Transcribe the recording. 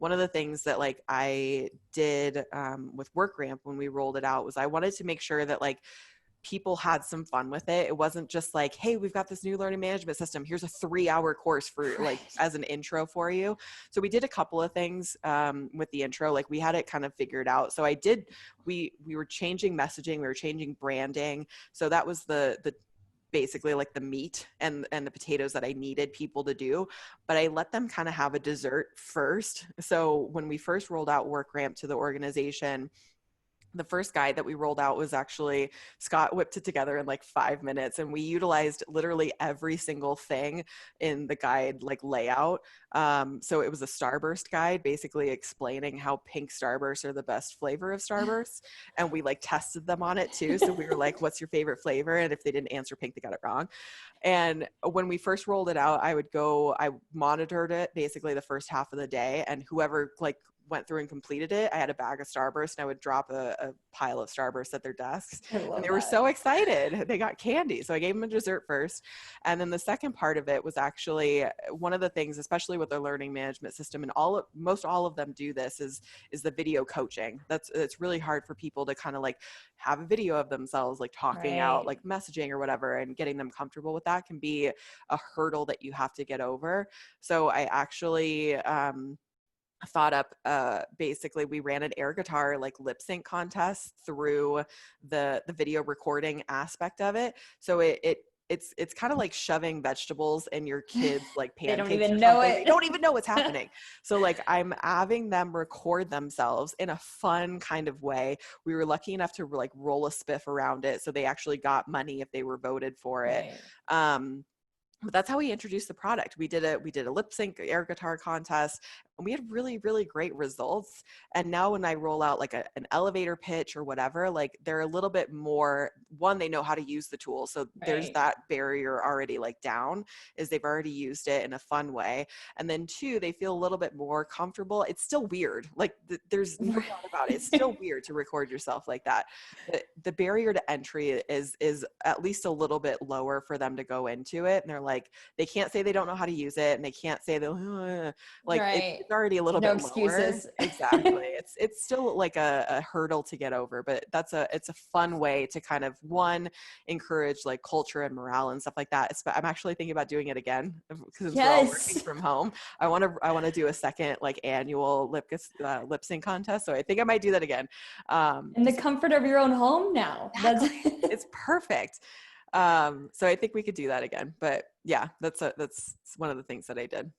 one of the things that like I did with WorkRamp when we rolled it out was I wanted to make sure that like people had some fun with it. It wasn't just like, hey, we've got this new learning management system. Here's a 3-hour course for like as an intro for you. So we did a couple of things with the intro. Like we had it kind of figured out. So we were changing messaging, we were changing branding. So that was the basically like the meat and the potatoes that I needed people to do, but I let them kind of have a dessert first. So when we first rolled out WorkRamp to the organization, the first guide that we rolled out was actually Scott whipped it together in like 5 minutes, and we utilized literally every single thing in the guide like layout. So it was a Starburst guide basically explaining how pink Starbursts are the best flavor of Starburst, and we like tested them on it too. So we were like, what's your favorite flavor? And if they didn't answer pink, they got it wrong. And when we first rolled it out, I monitored it basically the first half of the day, and whoever like went through and completed it, I had a bag of Starburst, and I would drop a pile of Starburst at their desks. And they were so excited. They got candy. So I gave them a dessert first. And then the second part of it was actually one of the things, especially with their learning management system, and most all of them do this, is the video coaching. It's really hard for people to kind of like have a video of themselves, like talking out, like messaging or whatever, and getting them comfortable with that can be a hurdle that you have to get over. So I actually, thought up basically we ran an air guitar like lip sync contest through the video recording aspect of it. So it's kind of like shoving vegetables in your kids like pancakes. They don't even know it. They don't even know what's happening. So like I'm having them record themselves in a fun kind of way. We were lucky enough to like roll a spiff around it, so they actually got money if they were voted for it. But that's how we introduced the product. We did a lip sync air guitar contest, and we had really, really great results. And now when I roll out like an elevator pitch or whatever, like they're a little bit more, one, they know how to use the tool. So there's that barrier already like down, is they've already used it in a fun way. And then two, they feel a little bit more comfortable. It's still weird. Like there's no doubt about it. It's still weird to record yourself like that. The barrier to entry is at least a little bit lower for them to go into it. And they're like, they can't say they don't know how to use it, and they can't say they'll like it's already a little bit excuses. Lower. Exactly. It's still like a hurdle to get over, but it's a fun way to kind of encourage like culture and morale and stuff like that. I'm actually thinking about doing it again because we're all working from home. I want to do a second like annual lip sync contest. So I think I might do that again. In the comfort of your own home now. It's perfect. So I think we could do that again, but yeah, that's one of the things that I did.